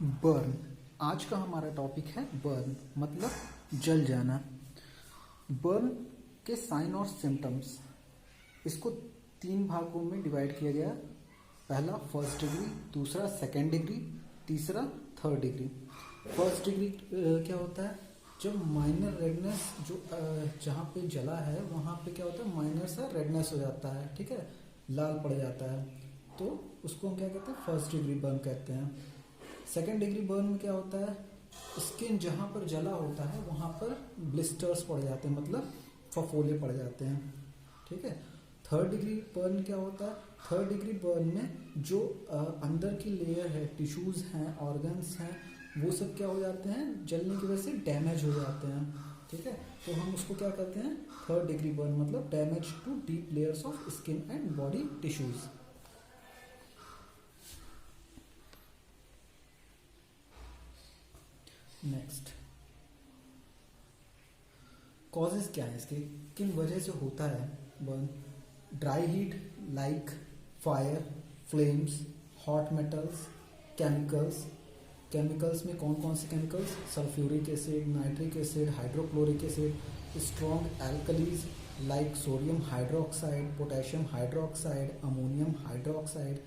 Burn. आज का हमारा टॉपिक है बर्न, मतलब जल जाना। बर्न के साइन और सिम्टम्स, इसको 3 भागों में डिवाइड किया गया। पहला फर्स्ट डिग्री, दूसरा सेकेंड डिग्री, तीसरा थर्ड डिग्री। फर्स्ट डिग्री क्या होता है? जब माइनर रेडनेस, जो जहाँ पे जला है वहाँ पे क्या होता है, माइनर सा रेडनेस हो जाता है, ठीक है, लाल पड़ जाता है, तो उसको हम क्या कहते हैं, फर्स्ट डिग्री बर्न कहते हैं। सेकेंड डिग्री बर्न में क्या होता है, स्किन जहाँ पर जला होता है वहाँ पर ब्लिस्टर्स पड़ जाते हैं, मतलब फफोले पड़ जाते हैं, ठीक है। थर्ड डिग्री बर्न क्या होता है? थर्ड डिग्री बर्न में जो अंदर की लेयर है, टिश्यूज़ हैं, ऑर्गन्स हैं, वो सब क्या हो जाते हैं, जलने की वजह से डैमेज हो जाते हैं, ठीक है। तो हम उसको क्या कहते हैं, थर्ड डिग्री बर्न, मतलब damage to deep layers of skin and body tissues. Next, causes क्या है इसके, किन वजह से होता है burn? Dry heat like fire, flames, hot metals, chemicals. Chemicals में कौन कौन से chemicals? Sulphuric acid, nitric acid, hydrochloric acid, strong alkalis like sodium hydroxide, potassium hydroxide, ammonium hydroxide,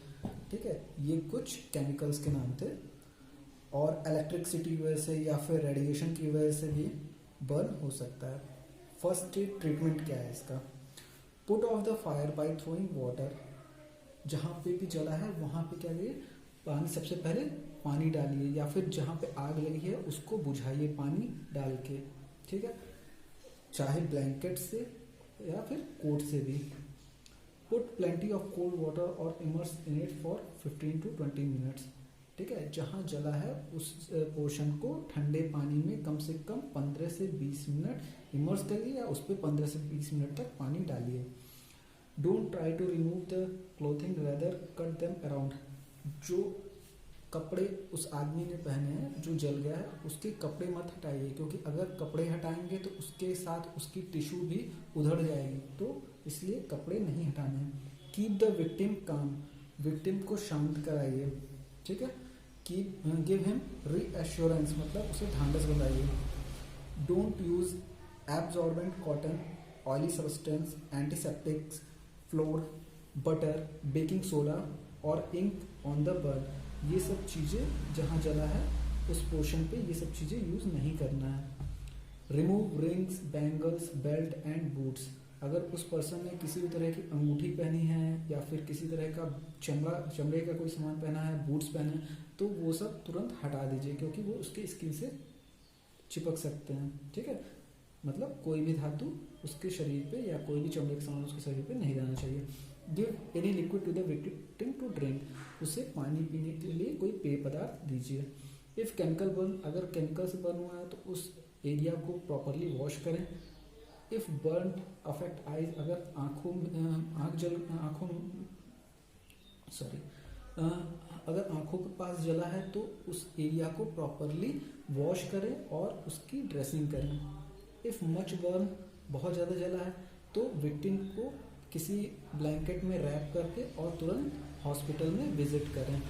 ठीक है, ये कुछ केमिकल्स के नाम थे। और इलेक्ट्रिसिटी की वजह से या फिर रेडिएशन की वजह से भी बर्न हो सकता है। फर्स्ट एड ट्रीटमेंट क्या है इसका? Put off the fire bye throwing water. जहाँ पे भी जला है वहाँ पे क्या करिए, पानी, सबसे पहले पानी डालिए, या फिर जहाँ पे आग लगी है उसको बुझाइए पानी डाल के, ठीक है, चाहे ब्लैंकेट से या फिर कोट से भी। Put plenty of cold water और immerse in it for 15 to 20 minutes, ठीक है। जहाँ जला है उस पोर्शन को ठंडे पानी में कम से कम 15 से 20 मिनट इमर्स करिए, या उस पर 15 से 20 मिनट तक पानी डालिए। Don't try to remove the clothing, rather cut them around. जो कपड़े उस आदमी ने पहने हैं जो जल गया है, उसके कपड़े मत हटाइए, क्योंकि अगर कपड़े हटाएंगे तो उसके साथ उसकी टिश्यू भी उधड़ जाएगी, तो इसलिए कपड़े नहीं हटाने हैं। कीप द विक्टिम काम, विक्टिम को शांत कराइए, ठीक है। कीप गिव हिम रीएश्योरेंस, मतलब उसे ढांढस बंधाइए। Don't use absorbent cotton, oily substance, antiseptics, flour, butter, baking soda और इंक ऑन द बर्न। ये सब चीज़ें जहाँ जला है उस पोर्शन पे ये सब चीज़ें यूज़ नहीं करना है। Remove rings, bangles, belt and boots. अगर उस पर्सन ने किसी भी तरह की अंगूठी पहनी है या फिर किसी तरह का चमड़े का कोई सामान पहना है, बूट्स पहने हैं, तो वो सब तुरंत हटा दीजिए, क्योंकि वो उसके स्किन से चिपक सकते हैं, ठीक है। मतलब कोई भी धातु उसके शरीर पे या कोई भी चमड़े का सामान उसके शरीर पे नहीं रहना चाहिए। Give any liquid to the victim to drink, उसे पानी पीने के लिए कोई पेय पदार्थ दीजिए। इफ़ केमिकल बर्न, अगर केमिकल से बर्न हुआ है तो उस एरिया को प्रॉपरली वॉश करें। इफ़ बर्न अफेक्ट आइज, अगर अगर आँखों के पास जला है तो उस एरिया को प्रॉपरली वॉश करें और उसकी ड्रेसिंग करें। इफ़ मच बर्न, बहुत ज़्यादा जला है, तो विक्टिम को किसी ब्लैंकेट में रैप करके और तुरंत हॉस्पिटल में विजिट करें।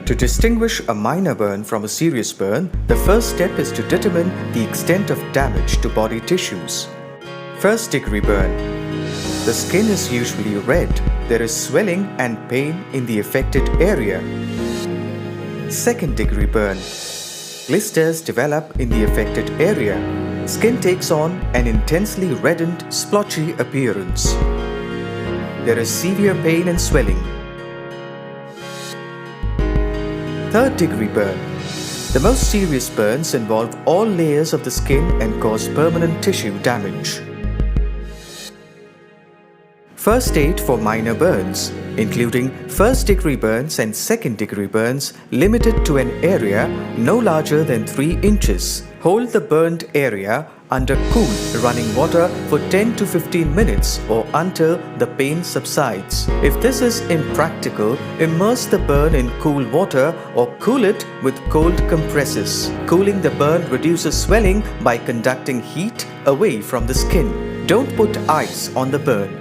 To distinguish a minor burn from a serious burn, the first step is to determine the extent of damage to body tissues. First degree burn. The skin is usually red. There is swelling and pain in the affected area. Second degree burn. Blisters develop in the affected area. Skin takes on an intensely reddened, splotchy appearance. There is severe pain and swelling. Third degree burn. The most serious burns involve all layers of the skin and cause permanent tissue damage. First aid for minor burns. including first-degree burns and second-degree burns limited to an area no larger than 3 inches. Hold the burned area under cool running water for 10 to 15 minutes or until the pain subsides. If this is impractical, immerse the burn in cool water or cool it with cold compresses. Cooling the burn reduces swelling by conducting heat away from the skin. Don't put ice on the burn.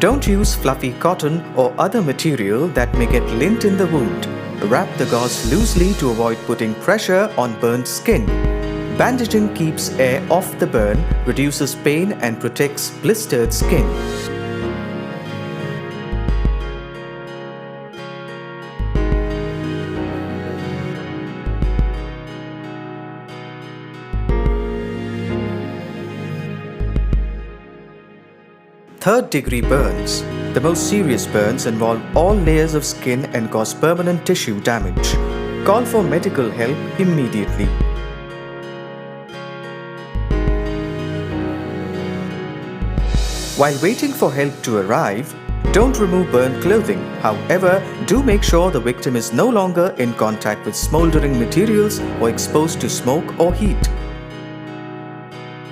Don't use fluffy cotton or other material that may get lint in the wound. Wrap the gauze loosely to avoid putting pressure on burnt skin. Bandaging keeps air off the burn, reduces pain and protects blistered skin. Third-degree burns. The most serious burns involve all layers of skin and cause permanent tissue damage. Call for medical help immediately. While waiting for help to arrive, don't remove burnt clothing. However, do make sure the victim is no longer in contact with smoldering materials or exposed to smoke or heat.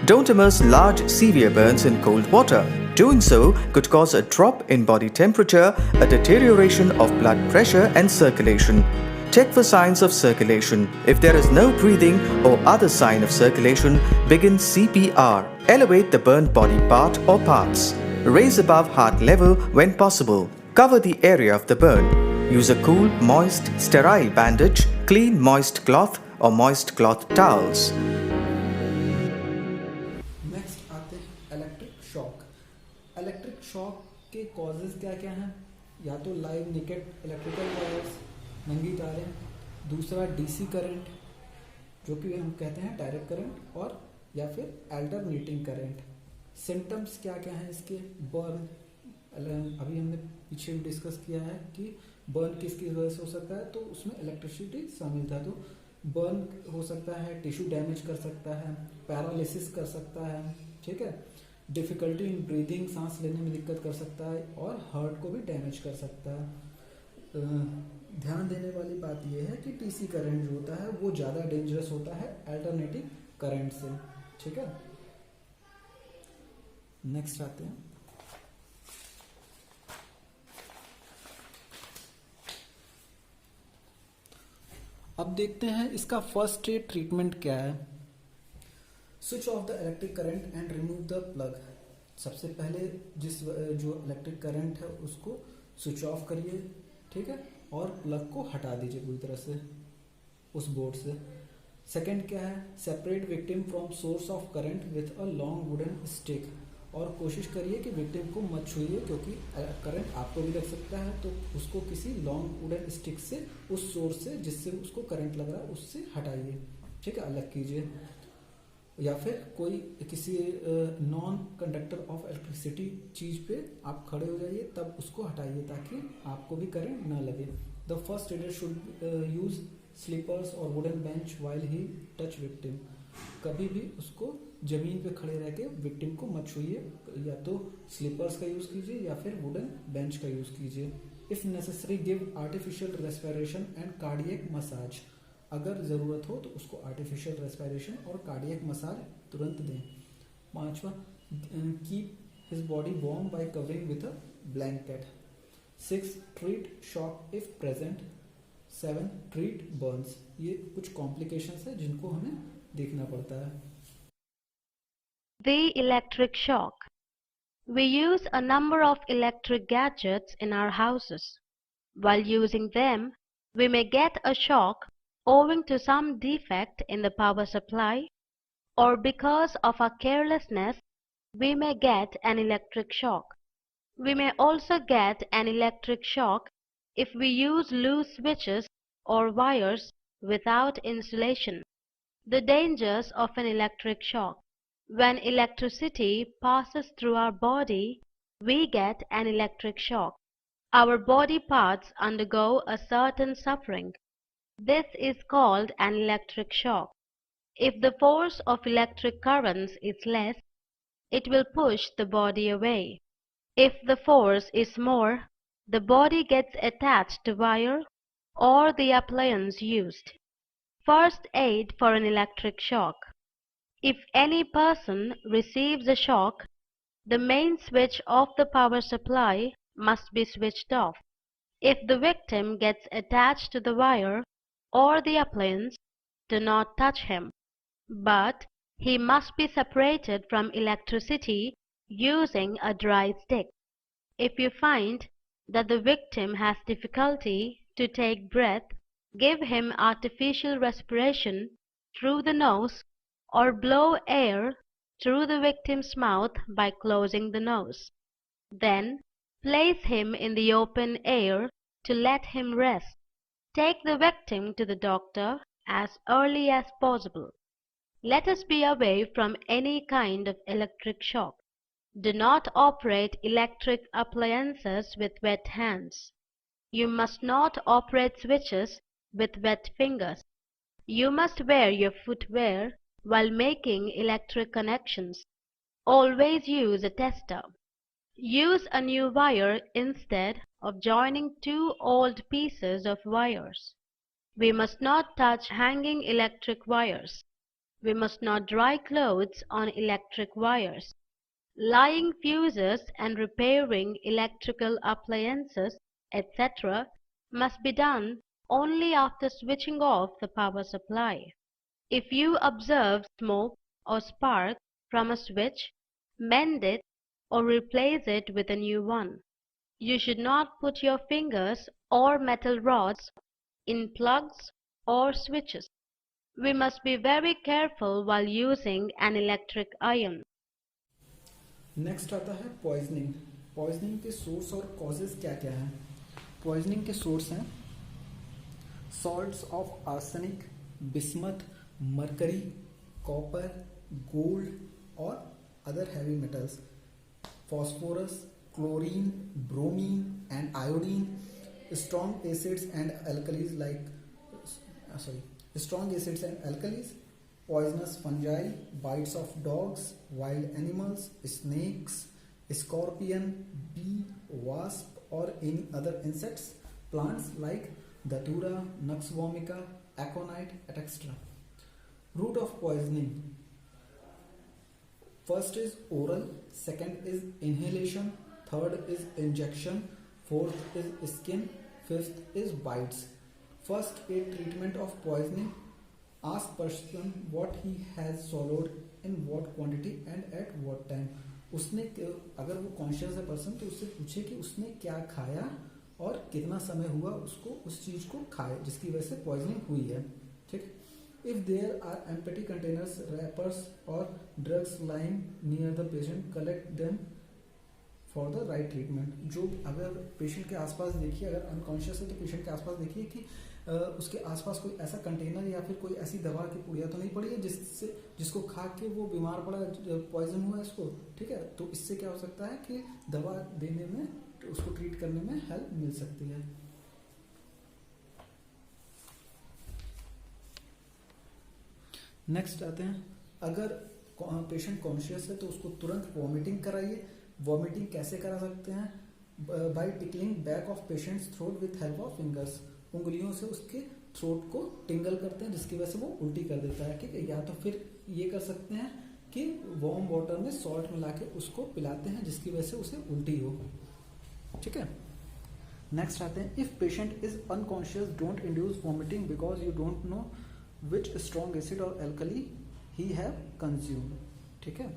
Don't immerse large, severe burns in cold water. Doing so could cause a drop in body temperature, a deterioration of blood pressure and circulation. Check for signs of circulation. If there is no breathing or other sign of circulation, begin CPR. Elevate the burnt body part or parts. Raise above heart level when possible. Cover the area of the burn. Use a cool, moist, sterile bandage, clean, moist cloth or moist cloth towels. Next आते हैं electric shock. Electric shock के causes क्या क्या हैं? या तो live naked electrical wires, नंगी तारें. दूसरा डीसी करंट, जो कि हम कहते हैं डायरेक्ट करंट, और या फिर अल्टरनेटिंग करंट. सिम्टम्स क्या क्या हैं इसके? बर्न, अभी हमने पीछे भी डिस्कस किया है कि बर्न किस किस वजह से हो सकता है, तो उसमें इलेक्ट्रिसिटी शामिल था. तो बर्न हो सकता है, टिश्यू डैमेज कर सकता है, पैरालिसिस कर सकता है, ठीक है, डिफिकल्टी इन ब्रीदिंग, सांस लेने में दिक्कत कर सकता है, और हार्ट को भी डैमेज कर सकता है. ध्यान देने वाली बात यह है कि टीसी करंट जो होता है वो ज़्यादा डेंजरस होता है अल्टरनेटिंग करंट से, ठीक है. नेक्स्ट आते हैं. अब देखते हैं इसका फर्स्ट एड ट्रीटमेंट क्या है. Switch off the electric current and remove the plug. सबसे पहले जो इलेक्ट्रिक करंट है उसको स्विच ऑफ करिए, ठीक है, और प्लग को हटा दीजिए पूरी तरह से उस बोर्ड से. सेकंड क्या है? Separate victim from source of current with a long wooden stick. और कोशिश करिए कि विक्टिम को मत छूइए, क्योंकि करंट आपको भी लग सकता है, तो उसको किसी लॉन्ग वुडन स्टिक से उस सोर्स से जिससे उसको करंट लग रहा है उससे हटाइए, ठीक है, अलग कीजिए. या फिर कोई किसी नॉन कंडक्टर ऑफ इलेक्ट्रिसिटी चीज पे आप खड़े हो जाइए, तब उसको हटाइए ताकि आपको भी करंट ना लगे. The first aider should use slippers और wooden bench while he touch victim. कभी भी उसको जमीन पे खड़े रह के विक्टिम को मत छूइए, या तो स्लीपर्स का यूज कीजिए या फिर वुडन बेंच का यूज कीजिए. If necessary give artificial respiration and cardiac massage. अगर ज़रूरत हो तो उसको आर्टिफिशियल रेस्पिरेशन और कार्डियक मसाज तुरंत दें. 5वां, keep his body warm by covering with a blanket. 6, treat shock if present. 7, treat burns. ये कुछ कॉम्प्लिकेशंस है जिनको हमें देखना पड़ता है. The electric shock. We use a number of electric gadgets in our houses. While using them, we may get a shock owing to some defect in the power supply, or because of our carelessness, we may get an electric shock. We may also get an electric shock if we use loose switches or wires without insulation. The dangers of an electric shock. When electricity passes through our body, we get an electric shock. Our body parts undergo a certain suffering. This is called an electric shock. If the force of electric currents is less, it will push the body away. If the force is more, the body gets attached to wire or the appliance used. First aid for an electric shock. If any person receives a shock, the main switch of the power supply must be switched off. If the victim gets attached to the wire or the appliance, do not touch him, but he must be separated from electricity using a dry stick. If you find that the victim has difficulty to take breath, give him artificial respiration through the nose or blow air through the victim's mouth by closing the nose. Then place him in the open air to let him rest. Take the victim to the doctor as early as possible. Let us be away from any kind of electric shock. Do not operate electric appliances with wet hands. You must not operate switches with wet fingers. You must wear your footwear while making electric connections. Always use a tester. Use a new wire instead of joining two old pieces of wires. We must not touch hanging electric wires. We must not dry clothes on electric wires. Lying fuses and repairing electrical appliances, etc., must be done only after switching off the power supply. If you observe smoke or spark from a switch, mend it or replace it with a new one. You should not put your fingers or metal rods in plugs or switches. We must be very careful while using an electric iron. Next आता है poisoning. Poisoning के source और causes क्या क्या हैं? Poisoning के source हैं salts of arsenic, bismuth, mercury, copper, gold और other heavy metals, phosphorus, chlorine, bromine and iodine, strong acids and alkalis poisonous fungi, bites of dogs, wild animals, snakes, scorpion, bee, wasp or any other insects, plants like datura, nux vomica, aconite, etc. Route of poisoning. First is oral, second is inhalation, third is injection, fourth is skin, fifth is bites. First aid treatment of poisoning. Ask person what he has swallowed, in what quantity and at what time. उसने अगर वो conscious है person तो उससे पूछे कि उसने क्या खाया और कितना समय हुआ उसको उस चीज को खाए जिसकी वजह से पॉइजनिंग हुई है. ठीक. If there are empty containers, wrappers और drugs lying near the patient, collect them for the right treatment. जो अगर पेशेंट के आसपास देखिए, अगर अनकॉन्शियस है तो पेशेंट के आसपास देखिए कि उसके आसपास कोई ऐसा कंटेनर या फिर कोई ऐसी दवा की पुड़िया तो नहीं पड़ी है जिसको खा के वो बीमार पड़ा, पॉइजन हुआ इसको. ठीक है, तो इससे क्या हो सकता है कि दवा देने में, उसको ट्रीट करने में हेल्प मिल सकती है. नेक्स्ट आते हैं, अगर पेशेंट कॉन्शियस है तो उसको तुरंत वॉमिटिंग कराइए. वॉमिटिंग कैसे करा सकते हैं? By tickling back of patient's throat with help of fingers. उंगलियों से उसके थ्रोट को टिंगल करते हैं जिसकी वजह से वो उल्टी कर देता है. ठीक है, या तो फिर ये कर सकते हैं कि वार्म वाटर में सॉल्ट मिला के उसको पिलाते हैं जिसकी वजह से उसे उल्टी हो. ठीक है. नेक्स्ट आते हैं, if patient is unconscious don't induce vomiting because you don't know which strong acid और एल्कली ही हैव कंज्यूम. ठीक है.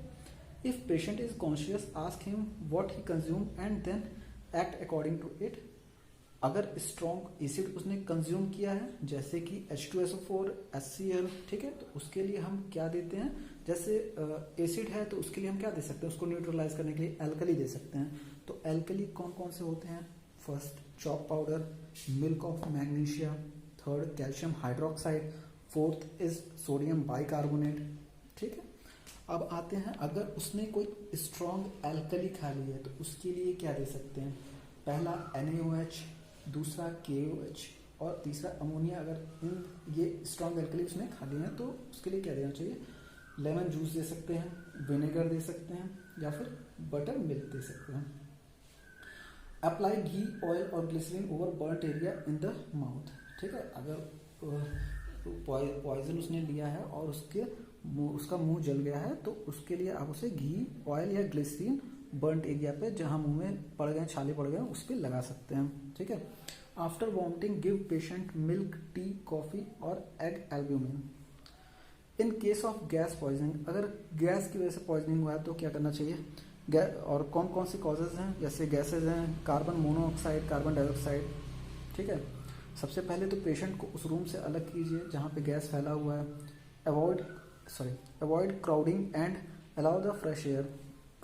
If patient is conscious ask him what he consume and then act according to it. अगर strong acid उसने consume किया है जैसे कि H2SO4, HCl, ठीक है, तो उसके लिए हम क्या देते हैं? जैसे एसिड है तो उसके लिए हम क्या दे सकते हैं? उसको न्यूट्रलाइज करने के लिए एल्कली दे सकते हैं. तो एल्कली कौन कौन से होते हैं? First chop powder, milk of magnesia, third calcium hydroxide, fourth is sodium bicarbonate. ठीक है. अब आते हैं, अगर उसने कोई स्ट्रॉन्ग एल्कली खा ली है तो उसके लिए क्या दे सकते हैं? पहला NaOH, दूसरा KOH और तीसरा अमोनिया. अगर ये स्ट्रॉन्ग एल्कली उसने खा लिए हैं तो उसके लिए क्या देना चाहिए? लेमन जूस दे सकते हैं विनेगर दे सकते हैं या फिर बटर मिल्क दे सकते हैं। अप्लाई घी, ऑयल और glycerine over burnt area in the mouth. ठीक है, अगर पॉइजन उसने लिया है और उसका मुंह जल गया है तो उसके लिए आप उसे घी, ऑयल या ग्लिसरीन बर्न्ट एरिया पे जहां मुंह में पड़ गए, छाले पड़ गए, उस पर लगा सकते हैं। ठीक है। After vomiting give patient milk, tea, coffee और egg albumin. In case of gas poisoning, अगर गैस की वजह से पॉइजनिंग हुआ है तो क्या करना चाहिए? और कौन कौन सी कॉजेज हैं? जैसे गैसेज हैं कार्बन मोनोऑक्साइड, कार्बन डाइऑक्साइड। ठीक है, सबसे पहले तो पेशेंट को उस रूम से अलग कीजिए जहाँ पे गैस फैला हुआ है। Avoid crowding and allow the fresh air.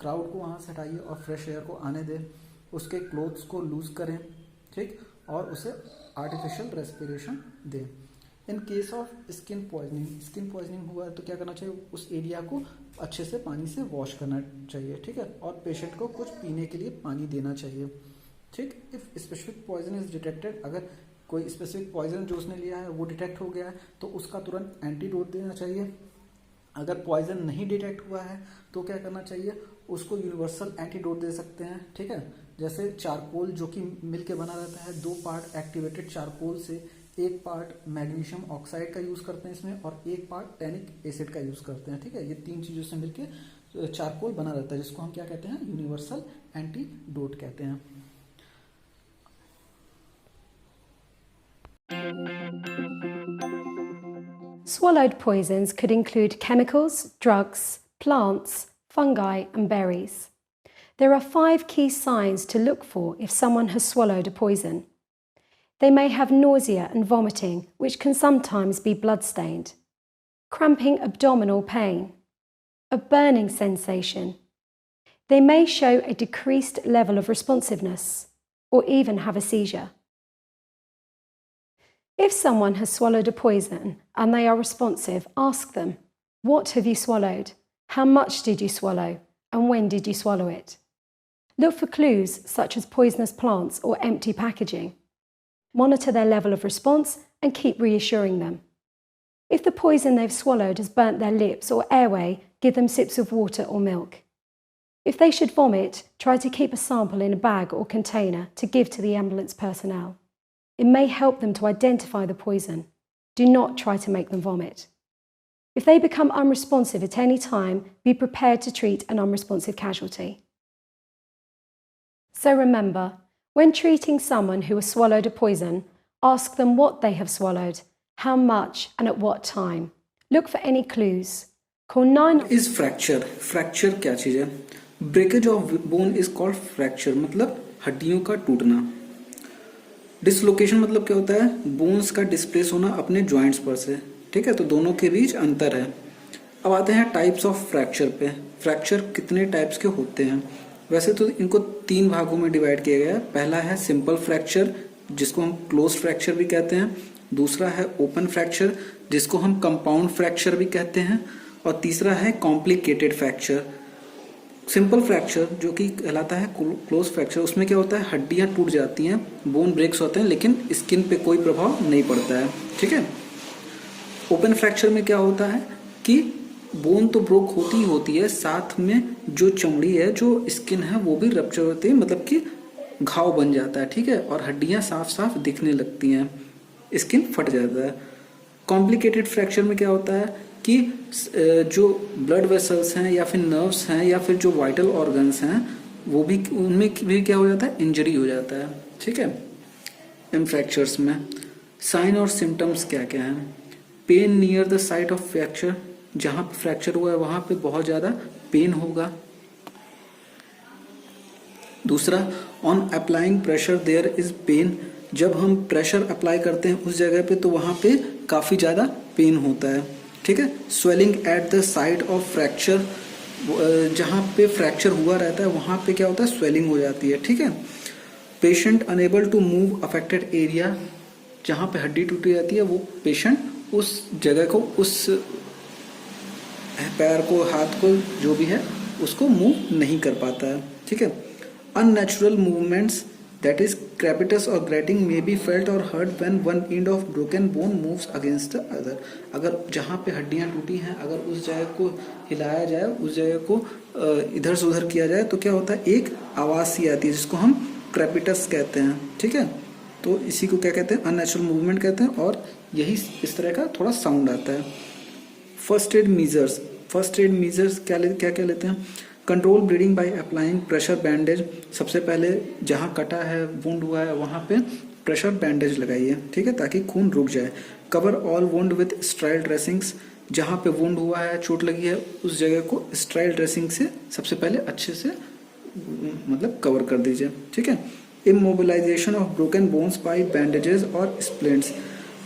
Crowd को वहाँ से हटाइए और फ्रेश एयर को आने दें। उसके क्लोथ्स को लूज करें, ठीक, और उसे आर्टिफिशियल रेस्पिरेशन दें। इन केस ऑफ स्किन पॉइजनिंग हुआ है तो क्या करना चाहिए? उस एरिया को अच्छे से पानी से वॉश करना चाहिए। ठीक है, और पेशेंट को कुछ पीने के लिए पानी देना चाहिए। ठीक, if specific poison is detected, अगर कोई स्पेसिफिक पॉइजन जो उसने लिया है वो डिटेक्ट हो गया है तो उसका तुरंत एंटीडोट देना चाहिए। अगर पॉइजन नहीं डिटेक्ट हुआ है तो क्या करना चाहिए? उसको यूनिवर्सल एंटीडोट दे सकते हैं। ठीक है, जैसे चारकोल जो कि मिल के बना रहता है, 2 पार्ट एक्टिवेटेड चारकोल से 1 पार्ट मैग्नीशियम ऑक्साइड का यूज करते हैं इसमें और 1 पार्ट टैनिक एसिड का यूज करते हैं। ठीक है, ये 3 चीजों से मिलके चारकोल बना रहता है जिसको हम क्या कहते हैं? यूनिवर्सल एंटीडोट कहते हैं। Swallowed poisons could include chemicals, drugs, plants, fungi, and berries. There are 5 key signs to look for if someone has swallowed a poison. They may have nausea and vomiting, which can sometimes be blood-stained, cramping abdominal pain, a burning sensation. They may show a decreased level of responsiveness or even have a seizure. If someone has swallowed a poison and they are responsive, ask them, what have you swallowed? How much did you swallow? And when did you swallow it? Look for clues such as poisonous plants or empty packaging. Monitor their level of response and keep reassuring them. If the poison they've swallowed has burnt their lips or airway, give them sips of water or milk. If they should vomit, try to keep a sample in a bag or container to give to the ambulance personnel. It may help them to identify the poison. Do not try to make them vomit. If they become unresponsive at any time, be prepared to treat an unresponsive casualty. So remember, when treating someone who has swallowed a poison, ask them what they have swallowed, how much and at what time. Look for any clues. Call 9... Is fracture. Fracture क्या चीज है? Breakage of bone is called fracture, मतलब हड्डियों का टूटना। Dislocation मतलब क्या होता है? बोन्स का डिस्प्लेस होना अपने जॉइंट्स पर से। ठीक है, तो दोनों के बीच अंतर है। अब आते हैं टाइप्स ऑफ फ्रैक्चर पे। फ्रैक्चर कितने टाइप्स के होते हैं? वैसे तो इनको 3 भागों में डिवाइड किया गया है। पहला है सिंपल फ्रैक्चर जिसको हम क्लोज फ्रैक्चर भी कहते हैं। दूसरा है ओपन फ्रैक्चर जिसको हम कंपाउंड फ्रैक्चर भी कहते हैं। और तीसरा है कॉम्प्लिकेटेड फ्रैक्चर। सिंपल फ्रैक्चर जो कि कहलाता है क्लोज फ्रैक्चर, उसमें क्या होता है? हड्डियां टूट जाती हैं, बोन ब्रेक्स होते हैं, लेकिन स्किन पे कोई प्रभाव नहीं पड़ता है। ठीक है। ओपन फ्रैक्चर में क्या होता है कि बोन तो ब्रोक होती ही होती है, साथ में जो चमड़ी है, जो स्किन है, वो भी रप्चर होती है, मतलब कि घाव बन जाता है। ठीक है, और हड्डियां साफ साफ दिखने लगती हैं, स्किन फट जाता है। कॉम्प्लिकेटेड फ्रैक्चर में क्या होता है कि जो ब्लड वेसल्स हैं या फिर नर्व्स हैं या फिर जो वाइटल ऑर्गन्स हैं वो भी, उनमें भी क्या हो जाता है? इंजरी हो जाता है। ठीक है। इन फ्रैक्चर्स में साइन और सिम्टम्स क्या क्या हैं? Pain near the site of fracture, जहां पे फ्रैक्चर हुआ है वहां पे बहुत ज्यादा पेन होगा। दूसरा, on applying pressure there is pain, जब हम प्रेशर अप्लाई करते हैं उस जगह पे तो वहां पे काफी ज्यादा पेन होता है। ठीक है। Swelling at the site of fracture, जहां पे फ्रैक्चर हुआ रहता है वहां पे क्या होता है? स्वेलिंग हो जाती है। ठीक है। Patient unable to move affected area, जहां पे हड्डी टूटी जाती है वो पेशेंट उस जगह को, उस पैर को, हाथ को, जो भी है उसको मूव नहीं कर पाता है। ठीक है। Unnatural movements That is, crepitus or grating may be felt or heard when one end of broken bone moves against the other. अगर जहाँ पे हड्डियाँ टूटी हैं अगर उस जगह को हिलाया जाए, उस जगह को इधर से उधर किया जाए तो क्या होता है, एक आवाज़ सी आती है जिसको हम क्रेपिटस कहते हैं. ठीक है, तो इसी को क्या कहते हैं, अननेचुरल मूवमेंट कहते हैं और यही इस तरह का थोड़ा साउंड आता है. First aid measures. First aid measures क्या लेते हैं. Control bleeding by applying pressure bandage. सबसे पहले जहाँ कटा है, वुंड हुआ है, वहाँ पे प्रेशर बैंडेज लगाइए. ठीक है, ताकि खून रुक जाए. Cover all wound with sterile dressings. जहाँ पे वुंड हुआ है, चोट लगी है, उस जगह को स्टेराइल ड्रेसिंग से सबसे पहले अच्छे से मतलब कवर कर दीजिए. ठीक है. Immobilisation of broken bones by bandages और स्प्लिंट्स.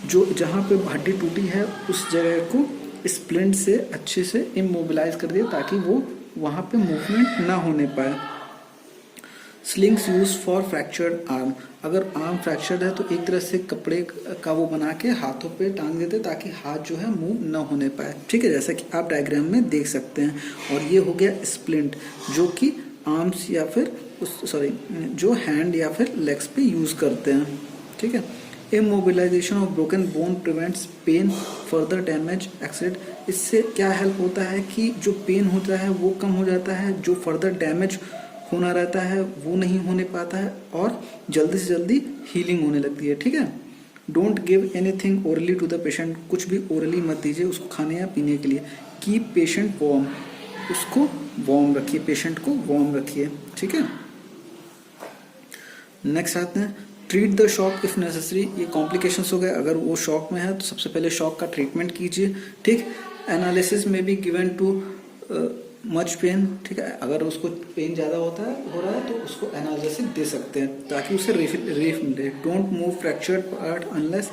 जो जहाँ पे हड्डी टूटी है उस जगह को स्प्लिंट से अच्छे से इमोबिलाइज कर दिए ताकि वो वहाँ पे मूवमेंट ना होने पाए. Slings use for fractured arm. अगर आर्म फ्रैक्चर्ड है तो एक तरह से कपड़े का वो बना के हाथों पे टांग देते ताकि हाथ जो है मूव ना होने पाए. ठीक है, जैसा कि आप डायग्राम में देख सकते हैं. और ये हो गया स्प्लिंट जो कि आर्म्स या फिर जो हैंड या फिर लेग्स पे यूज करते हैं. ठीक है. Immobilisation of broken bone prevents pain, further damage, accident. इससे क्या हेल्प होता है कि जो पेन होता है वो कम हो जाता है, जो फर्दर डैमेज होना रहता है वो नहीं होने पाता है और जल्दी से जल्दी हीलिंग होने लगती है. ठीक है. Don't give anything orally to the patient. कुछ भी ओरली मत दीजिए उसको खाने या पीने के लिए. Keep patient warm. उसको वार्म रखिए, पेशेंट को वार्म रखिए. ठीक है. नेक्स्ट आते हैं treat the shock if necessary. ये कॉम्प्लिकेशंस हो गए. अगर वो शॉक में है तो सबसे पहले शॉक का ट्रीटमेंट कीजिए. ठीक. एनालिसिस में be given too much pain. ठीक है, अगर उसको पेन ज़्यादा हो रहा है तो उसको एनालिसिस दे सकते हैं ताकि उसे रिलीफ मिले. Don't move fractured part unless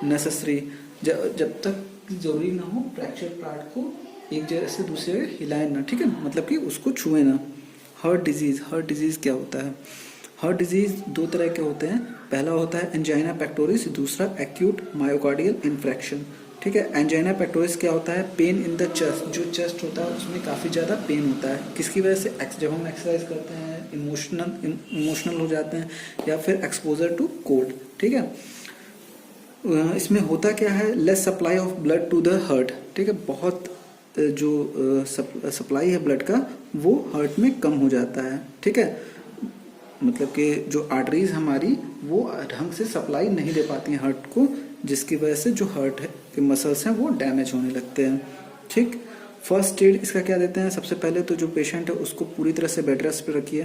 necessary. जब तक जरूरी ना हो फ्रैक्चर्ड पार्ट को एक जगह से दूसरे जगह हिलाए ना. ठीक है, मतलब कि उसको छुए ना. Heart disease. हार्ट डिजीज क्या होता है. हार्ट डिजीज दो तरह के होते हैं. पहला होता है एंजाइना पेक्टोरिस, दूसरा एक्यूट मायोकार्डियल इन्फ्रैक्शन. ठीक है. एंजाइना पेक्टोरिस क्या होता है, पेन इन द चेस्ट. जो चेस्ट होता है उसमें काफ़ी ज़्यादा पेन होता है. किसकी वजह से, जब हम एक्सरसाइज करते हैं, इमोशनल हो जाते हैं या फिर एक्सपोजर टू कोल्ड. ठीक है. इसमें होता क्या है, less supply of blood to the heart. ठीक है, बहुत जो सप्लाई है ब्लड का वो हार्ट में कम हो जाता है. ठीक है, मतलब कि जो आर्टरीज हमारी वो ढंग से सप्लाई नहीं दे पाती हैं हार्ट को, जिसकी वजह से जो हार्ट के मसल्स हैं वो डैमेज होने लगते हैं. ठीक. फर्स्ट एड इसका क्या देते हैं. सबसे पहले तो जो पेशेंट है उसको पूरी तरह से बेड रेस्ट पे रखिए.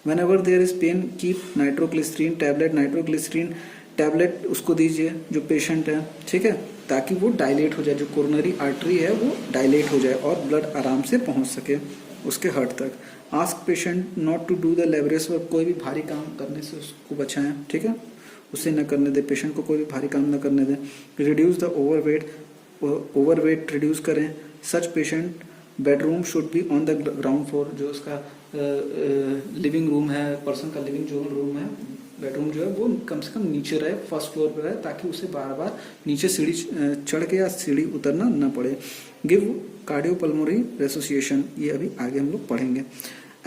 Whenever there is pain keep nitroglycerine tablet. Nitroglycerine tablet उसको दीजिए जो पेशेंट है. ठीक है, ताकि वो डायलेट हो जाए, जो कोरोनरी आर्टरी है वो डायलेट हो जाए और ब्लड आराम से पहुंच सके उसके हार्ट तक. Ask patient not to do the laborious work. कोई भी भारी काम करने से उसको बचाएं. ठीक है, उसे न करने दे. पेशेंट को कोई भी भारी काम न करने दें. रिड्यूस द ओवरवेट रिड्यूस करें. Such patient bedroom should be on the ground floor. जो उसका लिविंग रूम है, पर्सन का लिविंग जो रूम है, बेडरूम जो है वो कम से कम नीचे रहे, फर्स्ट फ्लोर पर रहे, ताकि उसे बार बार नीचे सीढ़ी चढ़ के या सीढ़ी उतरना न पड़े. Give cardiopulmonary resuscitation. ये अभी आगे हम लोग पढ़ेंगे.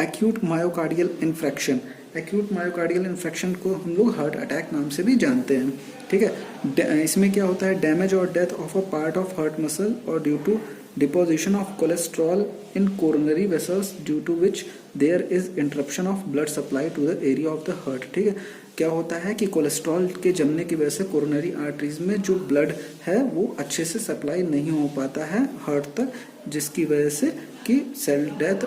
Acute myocardial infarction. Acute myocardial infarction को हम लोग हार्ट अटैक नाम से भी जानते हैं. ठीक है. इसमें क्या होता है, डैमेज और death of a part of heart muscle और due to deposition of cholesterol in coronary vessels due to which there is interruption of blood supply to the area of the heart. ठीक है, क्या होता है कि cholesterol के जमने की वजह से कोरोनरी आर्टरीज में जो ब्लड है वो अच्छे से सप्लाई नहीं हो पाता है हार्ट तक, जिसकी वजह से कि सेल डेथ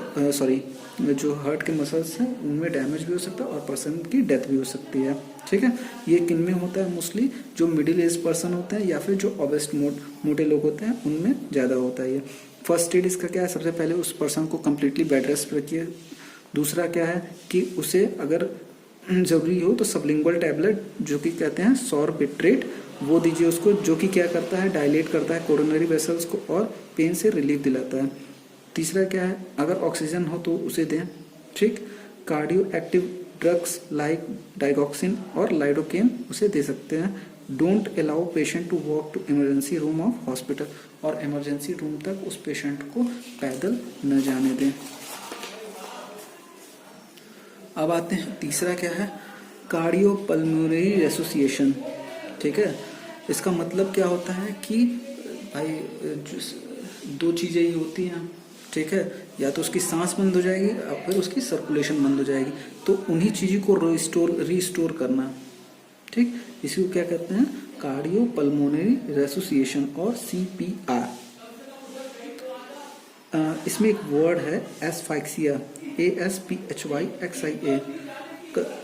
जो हार्ट के मसल्स हैं उनमें डैमेज भी हो सकता है और पर्सन की डेथ भी हो सकती है. ठीक है. ये किन में होता है, मोस्टली जो मिडिल एज पर्सन होते हैं या फिर जो ओबेस्ट मोटे लोग होते हैं उनमें ज़्यादा होता है ये. फर्स्ट एड इसका क्या है, सबसे पहले उस पर्सन को कम्प्लीटली बेड रेस्ट रखिए. दूसरा क्या है कि उसे अगर ज़रूरी हो तो सबलिंगुअल टैबलेट जो कि कहते हैं सॉर्बिट्रेट वो दीजिए उसको, जो कि क्या करता है, डायलेट करता है कोरोनरी वेसल्स को और पेन से रिलीफ दिलाता है. तीसरा क्या है, अगर ऑक्सीजन हो तो उसे दें. ठीक. Cardio active drugs like digoxin और लाइडोकेन उसे दे सकते हैं. Don't allow patient to walk to emergency room of hospital. और इमरजेंसी रूम तक उस पेशेंट को पैदल न जाने दें. अब आते हैं तीसरा क्या है, कार्डियोपल्मोनरी रेसोसिएशन, ठीक है। इसका मतलब क्या होता है कि भाई दो चीज़ें ही होती हैं, ठीक है, या तो उसकी सांस बंद हो जाएगी और फिर उसकी सर्कुलेशन बंद हो जाएगी, तो उन्हीं चीज़ों को रिस्टोर करना, ठीक, इसी को क्या कहते हैं, कार्डियोपल्मोनरी रेसोसिएशन और CPR। इसमें एक वर्ड है एस्फाइक्सिया, ASPHYXIA।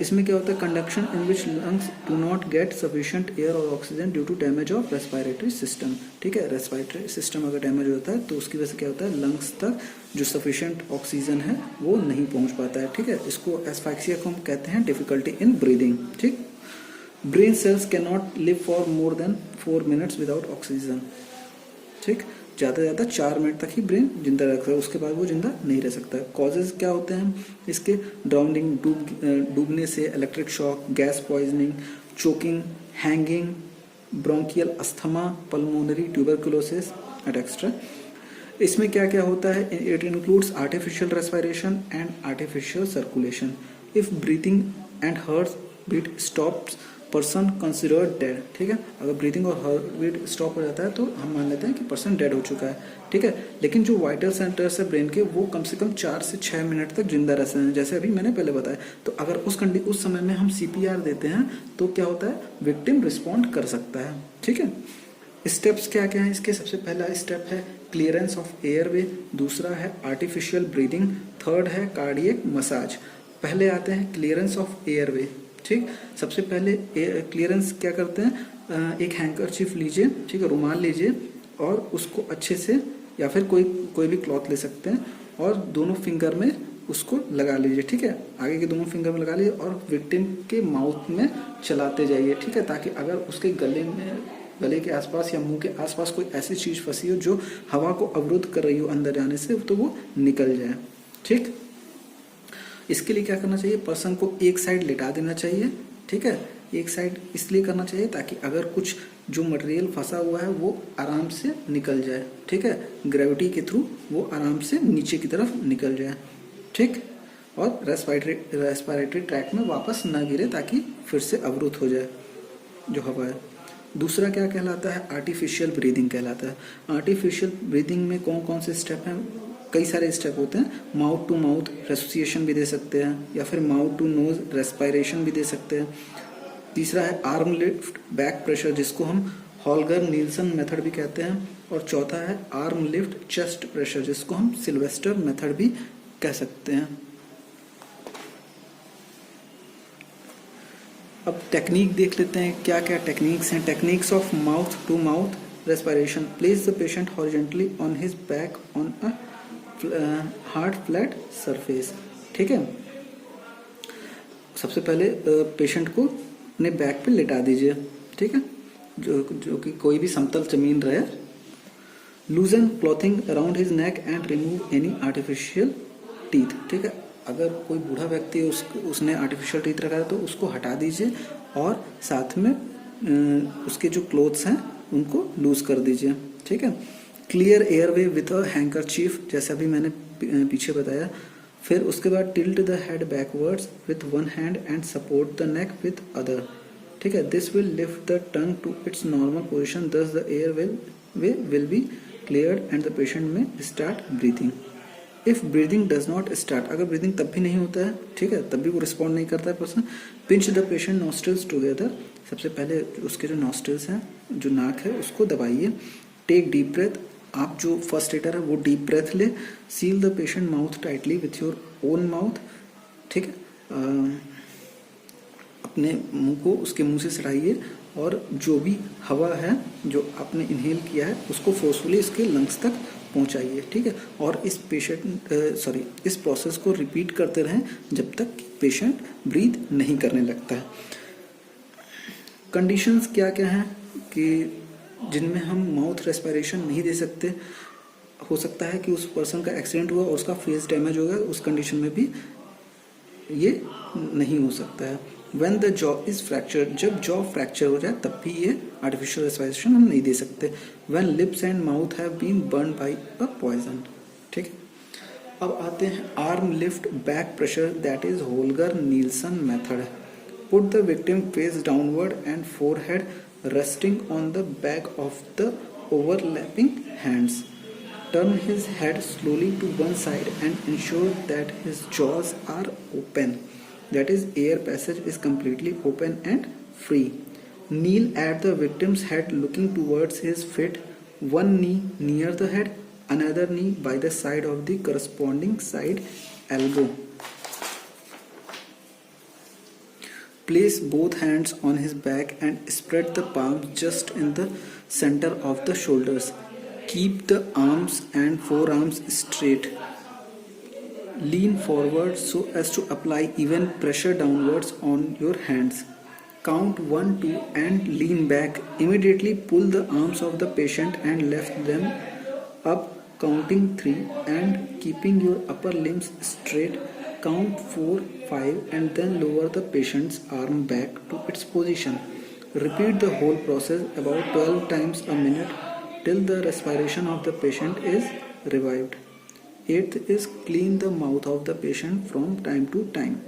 इसमें क्या होता है, condition in which lungs do not get sufficient air और oxygen due to damage of respiratory system, ठीक है। रेस्पिरेटरी सिस्टम अगर डैमेज होता है तो उसकी वजह से क्या होता है, लंग्स तक जो सफिशिएंट ऑक्सीजन है वो नहीं पहुंच पाता है, ठीक है। इसको एस्फाइक्सिया को हम कहते हैं डिफिकल्टी इन ब्रीदिंग, ठीक। Brain cells can not live for more than 4 minutes without oxygen, ठीक। ज़्यादा से ज़्यादा 4 मिनट तक ही ब्रेन जिंदा रख सकता है, उसके बाद वो जिंदा नहीं रह सकता है। कॉजेज क्या होते हैं इसके, ड्राउनिंग, डूबने से, electric shock, gas poisoning, choking, hanging, bronchial asthma, pulmonary tuberculosis et extra. इसमें क्या क्या होता है, it includes artificial respiration and artificial circulation. If breathing and heartbeat stops, person considered dead, ठीक है। अगर ब्रीथिंग और हार्ट बीट स्टॉप हो जाता है तो हम मान लेते हैं कि पर्सन डेड हो चुका है, ठीक है। लेकिन जो वाइटल सेंटर्स है ब्रेन के वो कम से कम 4 से 6 मिनट तक जिंदा रहते हैं, जैसे अभी मैंने पहले बताया। तो अगर उस समय में हम CPR देते हैं तो क्या होता है, विक्टिम रिस्पॉन्ड कर सकता है, ठीक है। स्टेप्स क्या क्या है इसके, सबसे पहला स्टेप है क्लियरेंस ऑफ एयरवे, दूसरा है आर्टिफिशियल ब्रीदिंग, थर्ड है कार्डियक मसाज। पहले आते हैं क्लियरेंस ऑफ एयरवे, ठीक। सबसे पहले क्लियरेंस क्या करते हैं, एक हैंकरचीफ लीजिए, ठीक है, रुमाल लीजिए और उसको अच्छे से, या फिर कोई भी क्लॉथ ले सकते हैं और दोनों फिंगर में उसको लगा लीजिए, ठीक है। आगे के दोनों फिंगर में लगा लीजिए और विक्टिम के माउथ में चलाते जाइए, ठीक है, ताकि अगर उसके गले के आसपास या मुंह के आसपास कोई ऐसी चीज फंसी हो जो हवा को अवरुद्ध कर रही हो अंदर जाने से, तो वो निकल जाए, ठीक। इसके लिए क्या करना चाहिए, पर्सन को एक साइड लेटा देना चाहिए, ठीक है। एक साइड इसलिए करना चाहिए ताकि अगर कुछ जो मटेरियल फंसा हुआ है वो आराम से निकल जाए, ठीक है, ग्रेविटी के थ्रू वो आराम से नीचे की तरफ निकल जाए, ठीक, और रेस्पिरेटरी ट्रैक में वापस ना गिरे ताकि फिर से अवरुद्ध हो जाए जो हवा है। दूसरा क्या कहलाता है, आर्टिफिशियल ब्रीदिंग कहलाता है। आर्टिफिशियल ब्रीदिंग में कौन कौन से स्टेप हैं, कई सारे स्टेप होते हैं। माउथ टू माउथ रेसोसिएशन भी दे सकते हैं, या फिर माउथ टू नोज रेस्पिरेशन भी दे सकते हैं। तीसरा है आर्म लिफ्ट बैक प्रेशर, जिसको हम हॉलगर नील्सन मेथड भी कहते हैं। और चौथा है आर्म लिफ्ट चेस्ट प्रेशर, जिसको हम सिल्वेस्टर मेथड भी कह सकते हैं। अब टेक्निक देख लेते हैं, क्या क्या टेक्निक्स हैं। Techniques of mouth to mouth respiration, place the patient horizontally on his back on a hard flat surface, ठीक है। सबसे पहले पेशेंट को अपने बैक पे लेटा दीजिए, ठीक है, जो कि कोई भी समतल जमीन रहे। लूजन clothing around his neck and remove any artificial teeth, ठीक है। अगर कोई बूढ़ा व्यक्ति है उसने आर्टिफिशियल टीथ रखा है तो उसको हटा दीजिए और साथ में उसके जो क्लोथ्स हैं उनको लूज कर दीजिए, ठीक है। Clear airway with a handkerchief, जैसे अभी मैंने पीछे बताया। फिर उसके बाद tilt the head backwards with one hand and support the neck with other, ठीक है। This will lift the tongue to its normal position, thus the air will be cleared and the patient may start breathing. If breathing does not start, अगर breathing तब भी नहीं होता है, ठीक है, तब भी वो रिस्पॉन्ड नहीं करता है person, pinch the patient nostrils together, सबसे पहले उसके जो नॉस्ट्रिल्स हैं, जो नाक है, उसको दबाइए। टेक डीप ब्रेथ, आप जो फर्स्ट एडर है वो डीप ब्रेथ ले। Seal the patient mouth tightly with your own mouth, ठीक है, अपने मुंह को उसके मुंह से सटाइए और जो भी हवा है जो आपने इनहेल किया है उसको फोर्सफुली इसके लंग्स तक पहुंचाइए, ठीक है। और इस प्रोसेस को रिपीट करते रहें जब तक पेशेंट ब्रीथ नहीं करने लगता है। कंडीशंस क्या क्या हैं कि जिनमें हम माउथ रेस्पिरेशन नहीं दे सकते। हो सकता है कि उस पर्सन का एक्सीडेंट हुआ और उसका फेस डैमेज हो गया, उस कंडीशन में भी ये नहीं हो सकता है। When the jaw is fractured, जब जॉ फ्रैक्चर हो जाए तब भी ये आर्टिफिशियल रेस्पिरेशन हम नहीं दे सकते। When lips and mouth have been burned by a poison, ठीक है। अब आते हैं arm lift back pressure, that is Holger Nielsen method. Put the victim face downward and forehead resting on the back of the overlapping hands. Turn his head slowly to one side and ensure that his jaws are open. That is, air passage is completely open and free. Kneel at the victim's head looking towards his feet, one knee near the head, another knee by the side of the corresponding side elbow. Place both hands on his back and spread the palms just in the center of the shoulders. Keep the arms and forearms straight. Lean forward so as to apply even pressure downwards on your hands. Count 1, 2 and lean back. Immediately pull the arms of the patient and lift them up, counting 3 and keeping your upper limbs straight. Count 4, 5 and then lower the patient's arm back to its position. Repeat the whole process about 12 times a minute till the respiration of the patient is revived. 8th is clean the mouth of the patient from time to time.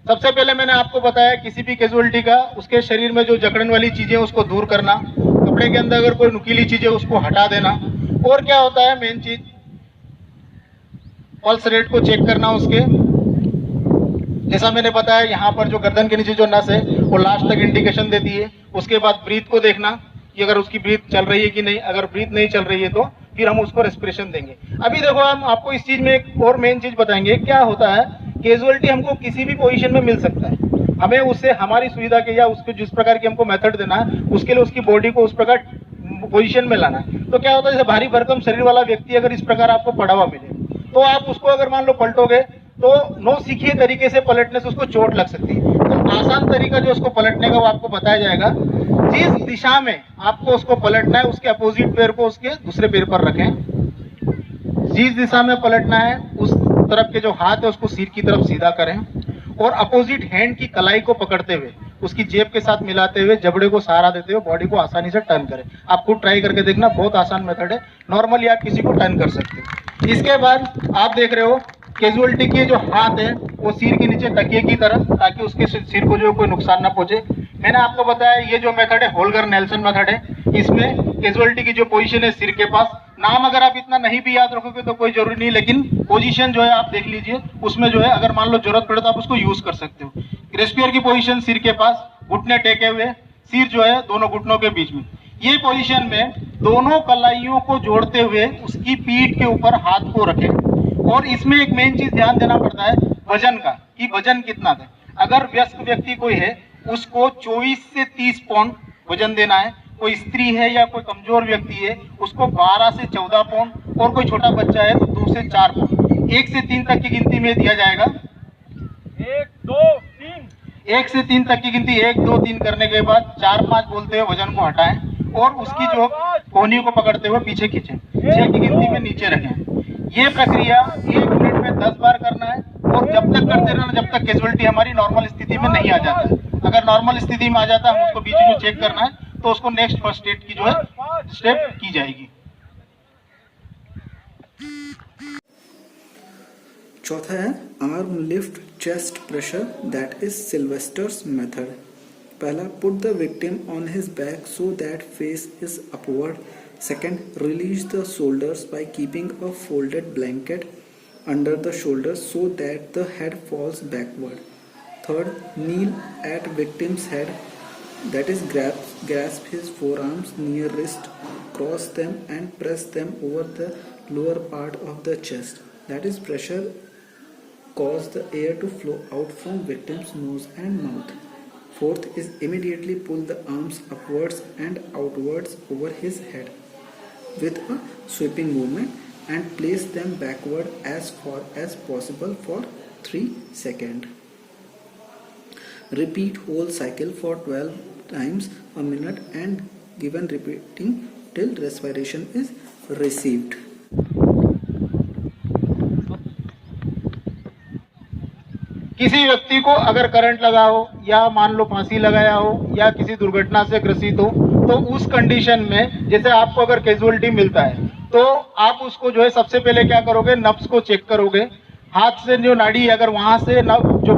सबसे पहले मैंने आपको बताया किसी भी casualty का उसके शरीर में जो जकड़न वाली चीजें उसको दूर करना, कपड़े के अंदर अगर कोई नुकीली चीजें उसको हटा देना। और क्या होता है मेन चीज, पल्स रेट को चेक करना उसके। जैसा मैंने बताया यहाँ पर जो गर्दन के नीचे जो नस है वो लास्ट तक इंडिकेशन देती है। उसके बाद ब्रीथ को देखना कि अगर उसकी ब्रीथ चल रही है कि नहीं, अगर ब्रीथ नहीं चल रही है तो फिर हम उसको रेस्पिरेशन देंगे। अभी देखो हम आपको इस चीज में एक और मेन चीज बताएंगे। क्या होता है, कैजुअलिटी हमको किसी भी पोजीशन में मिल सकता है, हमें उससे हमारी सुविधा के या उसको जिस प्रकार की हमको मेथड देना है उसके लिए उसकी बॉडी को उस प्रकार पोजीशन में लाना है। तो क्या होता है, जैसे भारी भरकम शरीर वाला व्यक्ति अगर इस प्रकार आपको पड़ा हुआ मिले तो आप उसको अगर मान लो पलटोगे तो नौ सीखिए तरीके से पलटने से उसको चोट लग सकती है। तो आसान तरीका जो उसको पलटने का वो आपको बताया जाएगा। जिस दिशा में आपको उसको पलटना है उसके अपोजिट पैर को उसके दूसरे पैर पर रखें। जिस दिशा में पलटना है उस तरफ के जो हाथ है उसको सिर की तरफ सीधा करें और अपोजिट हैंड की कलाई को पकड़ते हुए उसकी जेब के साथ मिलाते हुए जबड़े को सहारा देते हुए बॉडी को आसानी से टर्न करें। आप खुद ट्राई करके देखना, बहुत आसान मेथड है। नॉर्मली आप किसी को टर्न कर सकते हो। इसके बाद आप देख रहे हो कैजुअलिटी के जो हाथ है वो सिर के नीचे तकिए की तरफ, ताकि उसके सिर को जो कोई नुकसान ना पहुंचे। मैंने आपको बताया ये जो मेथड है होल्गर नेल्सन मेथड है। इसमें कैजुअलिटी की जो पोजीशन है सिर के पास, नाम अगर आप इतना नहीं भी याद रखोगे तो कोई जरूरी नहीं, लेकिन पोजीशन जो है आप देख लीजिए, उसमें जो है अगर मान लो जरूरत पड़े तो आप उसको यूज कर सकते हो। रेस्पियर की पोजीशन सिर के पास, घुटने टेके हुए, सिर जो है दोनों घुटनों के बीच में। ये पोजीशन में दोनों कलाइयों को जोड़ते हुए उसकी पीठ के ऊपर हाथ को रखें। और इसमें एक मेन चीज ध्यान देना पड़ता है वजन का, कि वजन कितना है। अगर वयस्क व्यक्ति कोई है उसको 24 से 30 पाउंड वजन देना है। कोई स्त्री है या कोई कमजोर व्यक्ति है उसको 12 से 14 पाउंड, और कोई छोटा बच्चा है तो 2 से 4 पाउंड। 1 से 3 तक की गिनती में दिया जाएगा। 1 2 3 1 से 3 तक की गिनती 1 2 3 करने के बाद 4 5 बोलते हुए वजन को हटाएं और उसकी जो कोहनी को पकड़ते हुए पीछे खींचें। 6 की गिनती में नीचे रखें। ये प्रक्रिया 1 मिनट में 10 बार करना है और जब तक करते रहना जब तक कैजुअलिटी हमारी नॉर्मल स्थिति में नहीं आ जाता है। अगर नॉर्मल स्थिति में आ जाता है हम उसको बीच में चेक करना है तो उसको नेक्स्ट फर्स्ट एड की जो है स्टेप की जाएगी। चौथा है arm lift chest pressure, that is Sylvester's method. पहला, put the victim on his back so that face is upward. Second, release the shoulders by keeping a folded blanket under the shoulders so that the head falls backward. Third, kneel at victim's head, that is grasp his forearms near wrist, cross them and press them over the lower part of the chest. That is pressure cause the air to flow out from victim's nose and mouth. Fourth is immediately pull the arms upwards and outwards over his head with a sweeping movement and place them backward as far as possible for 3 seconds. Repeat whole cycle for 12 times a minute and given repeating till respiration is received. किसी व्यक्ति को अगर current लगा हो या मान लो फांसी लगाया हो या किसी दुर्घटना से ग्रसित हो तो उस कंडीशन में जैसे आपको अगर कैजुअलिटी मिलता है तो आप उसको जो है सबसे पहले क्या करोगे, नब्स को चेक करोगे। हाथ से जो नाड़ी अगर वहां से जो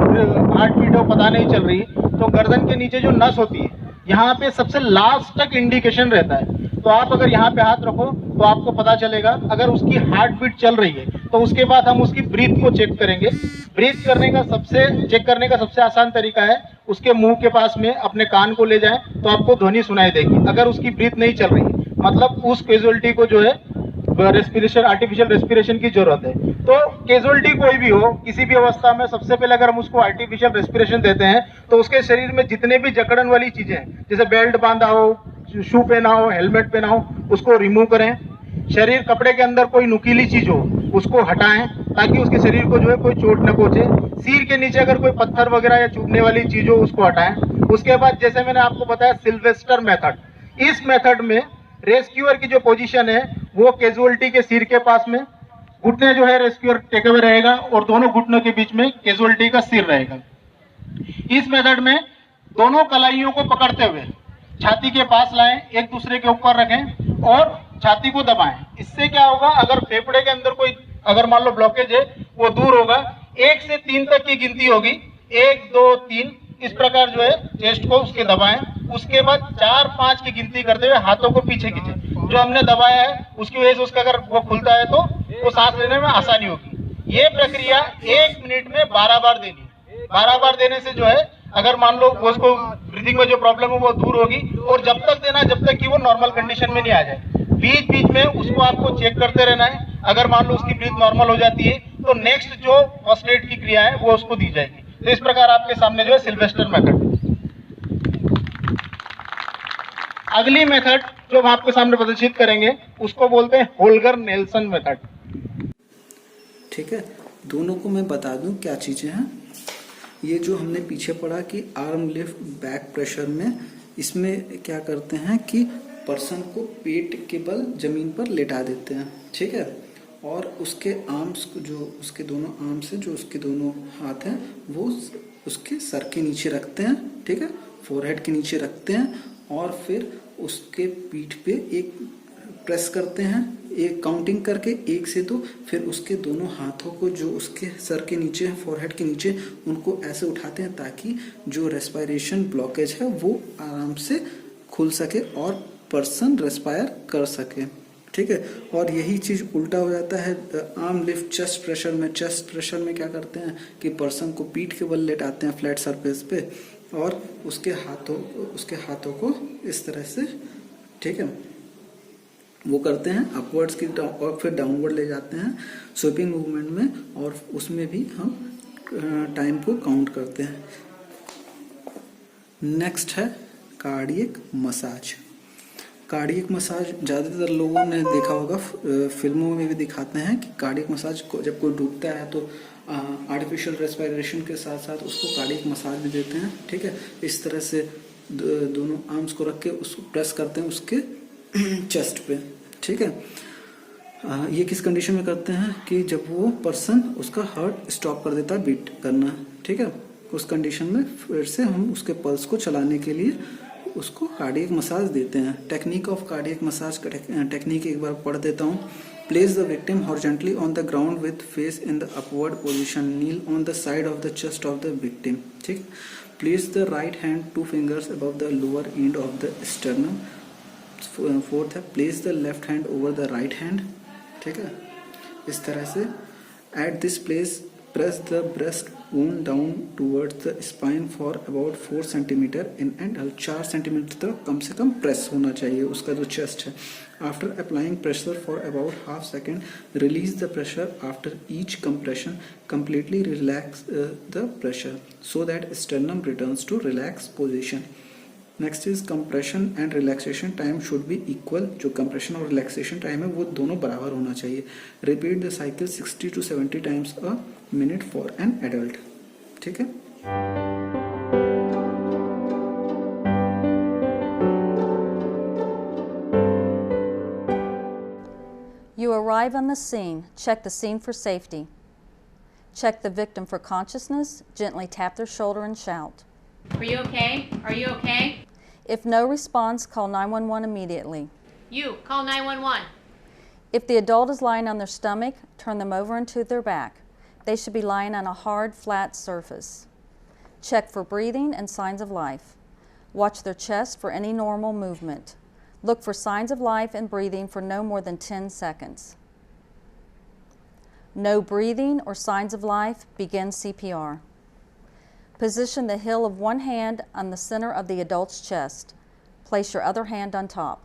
हार्ट बीट है वो पता नहीं चल रही तो गर्दन के नीचे जो नस होती है यहाँ पे सबसे लास्ट तक इंडिकेशन रहता है। तो आप अगर यहाँ पे हाथ रखो तो आपको पता चलेगा। अगर उसकी हार्ट बीट चल रही है तो उसके बाद हम उसकी ब्रीथ को चेक करेंगे। ब्रीथ करने का चेक करने का सबसे आसान तरीका है उसके मुंह के पास में अपने कान को ले जाएं तो आपको ध्वनि सुनाई देगी। अगर उसकी ब्रीथ नहीं चल रही है मतलब उस कैजुअलिटी को जो है रेस्पिरेशन, आर्टिफिशियल रेस्पिरेशन की जरूरत है। तो कैजुअलिटी कोई भी हो, किसी भी अवस्था में सबसे पहले अगर हम उसको आर्टिफिशियल रेस्पिरेशन देते हैं तो उसके शरीर में जितने भी जकड़न वाली चीजें हैं, जैसे बेल्ट बांधा हो, शू पहना हो, हेलमेट पहना हो, उसको रिमूव करें। शरीर कपड़े के अंदर कोई नुकीली चीज हो उसको हटाएं ताकि उसके शरीर को जो है कोई चोट न पहुंचे। सिर के नीचे अगर कोई पत्थर वगैरह या चुभने वाली चीज हो उसको हटाएं। उसके बाद जैसे मैंने आपको बताया सिल्वेस्टर मेथड, इस मेथड में रेस्क्यूअर की जो पोजीशन है वो कैजुअलिटी के सिर के पास में, घुटने जो है रेस्क्यूअर टेके हुए रहेगा और दोनों घुटनों के बीच में कैजुअलिटी का सिर रहेगा। इस मेथड में दोनों कलाइयों को पकड़ते हुए छाती के पास लाएं, एक दूसरे के ऊपर रखें और छाती को दबाएं। इससे क्या होगा, अगर फेफड़े के अंदर कोई अगर मान लो ब्लॉकेज है वो दूर होगा। 1 से 3 तक की गिनती होगी, 1 2 3 इस प्रकार जो है चेस्ट को उसके दबाएं। उसके बाद 4 5 की गिनती करते हुए हाथों को पीछे खींचे। जो हमने दबाया है उसकी वजह से उसका अगर वो खुलता है तो वो सांस लेने में आसानी होगी। ये प्रक्रिया 1 मिनट में 12 बार देनी है। 12 बार देने से जो है अगर मान लो उसको ब्रीदिंग में जो प्रॉब्लम है वो दूर होगी। और जब तक देना जब तक कि वो नॉर्मल कंडीशन में नहीं आ जाए। बीच बीच में उसको आपको चेक करते रहना है। अगर मान लो उसकी ब्रीथ नॉर्मल हो जाती है तो नेक्स्ट जो फर्स्ट एड की क्रिया है वो उसको दी जाएगी। तो इस प्रकार आपके सामने जो है सिल्वेस्टर मेथड। अगली मेथड जो हम आपके सामने प्रदर्शित करेंगे उसको बोलते हैं होल्गर नेल्सन मेथड। ठीक है, दोनों को मैं बता दूं क्या चीजें हैं। ये जो हमने पीछे पढ़ा कि आर्म लिफ्ट बैक प्रेशर में, इसमें क्या करते हैं कि पर्सन को पेट के बल जमीन पर लेटा देते हैं। ठीक है, और उसके आर्म्स को, जो उसके दोनों आर्म्स हैं, जो उसके दोनों हाथ हैं, वो उसके सर के नीचे रखते हैं। ठीक है, फोरहेड के नीचे रखते हैं और फिर उसके पीठ पे एक प्रेस करते हैं, एक काउंटिंग करके 1 से 2। फिर उसके दोनों हाथों को जो उसके सर के नीचे है, फोरहेड के नीचे, उनको ऐसे उठाते हैं ताकि जो रेस्पिरेशन ब्लॉकेज है वो आराम से खुल सके और पर्सन रेस्पायर कर सके। ठीक है, और यही चीज उल्टा हो जाता है आर्म लिफ्ट चेस्ट प्रेशर में। चेस्ट प्रेशर में क्या करते हैं कि पर्सन को पीठ के बल लेटाते हैं फ्लैट सरफेस पे और उसके हाथों को इस तरह से, ठीक है, वो करते हैं अपवर्ड्स की और फिर डाउनवर्ड ले जाते हैं स्वीपिंग मूवमेंट में। और उसमें भी हम टाइम को काउंट करते हैं। नेक्स्ट है कार्डियक मसाज। कार्डियक मसाज ज़्यादातर लोगों ने देखा होगा, फिल्मों में भी दिखाते हैं कि कार्डियक मसाज को जब कोई डूबता है तो आर्टिफिशियल रेस्पिरेशन के साथ साथ उसको कार्डियक मसाज भी देते हैं। ठीक है, इस तरह से दोनों आर्म्स को रख के उसको प्रेस करते हैं उसके चेस्ट पे। ठीक है, ये किस कंडीशन में करते हैं कि जब वो पर्सन उसका हार्ट स्टॉप कर देता है बीट करना। ठीक है, उस कंडीशन में फिर से हम उसके पल्स को चलाने के लिए उसको कार्डियक मसाज देते हैं। टेक्निक ऑफ कार्डियक मसाज का टेक्निक एक बार पढ़ देता हूँ। Place the victim horizontally on the ground with face in the upward position. Kneel on the side of the chest of the victim. ठीक, place the right hand 2 fingers above the lower end of the sternum। 4th है place the left hand over the right hand. ठीक है, इस तरह से at this place press the breast bone down towards the spine for about 4 centimetre in and 4 centimetre तक कम से कम press होना चाहिए उसका जो चेस्ट है। After applying pressure for about half second release the pressure after each compression. Completely relax the pressure so that sternum returns to relax position. Next is compression and relaxation time should be equal. जो compression और relaxation time है वो दोनों बराबर होना चाहिए। Repeat the cycle 60 to 70 times a minute for an adult. ठीक है, You arrive on the scene. Check the scene for safety. Check the victim for consciousness. Gently tap their shoulder and shout. Are you okay? Are you okay? If no response, call 911 immediately. You, call 911. If the adult is lying on their stomach, turn them over into their back. They should be lying on a hard, flat surface. Check for breathing and signs of life. Watch their chest for any normal movement. Look for signs of life and breathing for no more than 10 seconds. No breathing or signs of life, begin CPR. Position the heel of one hand on the center of the adult's chest. Place your other hand on top.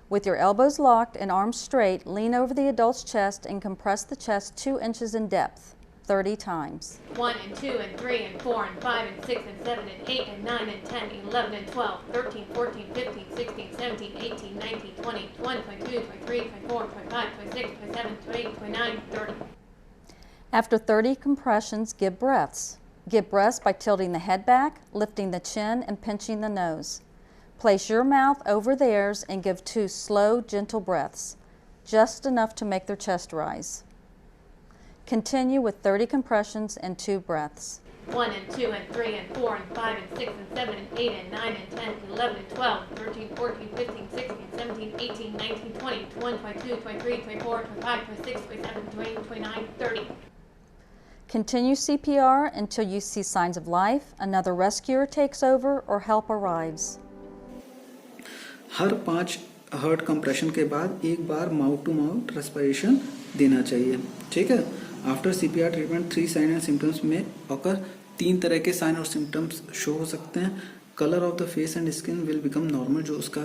With your elbows locked and arms straight, lean over the adult's chest and compress the chest 2 inches in depth, 30 times. 1 and 2 and 3 and 4 and 5 and 6 and 7 and 8 and 9 and 10, 11 and 12, 13, 14, 15, 16, 17, 18, 19, 20, 21, 22, 23, 24, 25, 26, 27, 28, 29, 30. After 30 compressions, give breaths. Give breaths by tilting the head back, lifting the chin, and pinching the nose. Place your mouth over theirs and give 2 slow, gentle breaths, just enough to make their chest rise. Continue with 30 compressions and 2 breaths. 1 and 2 and 3 and 4 and 5 and 6 and 7 and 8 and 9 and 10, 11 and 12, 13, 14, 15, 16, 17, 18, 19, 20, 21, 22, 23, 24, 25, 26, 27, 28, 29, 30. Continue CPR until you see signs of life, another rescuer takes over, or help arrives. हर 5 heart compression के बाद एक बार mouth to mouth respiration देना चाहिए, ठीक है। After CPR treatment 3 sign and symptoms में ऑकर 3 तरह के साइन और सिम्टम्स शो हो सकते हैं। Colour of the face and skin will become normal, जो उसका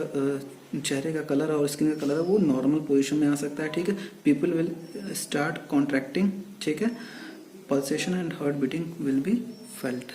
चेहरे का कलर और स्किन का कलर है वो नॉर्मल पोजीशन में आ सकता है, ठीक है। पीपल विल स्टार्ट कॉन्ट्रैक्टिंग, ठीक है। Pulsation and heart beating will be felt.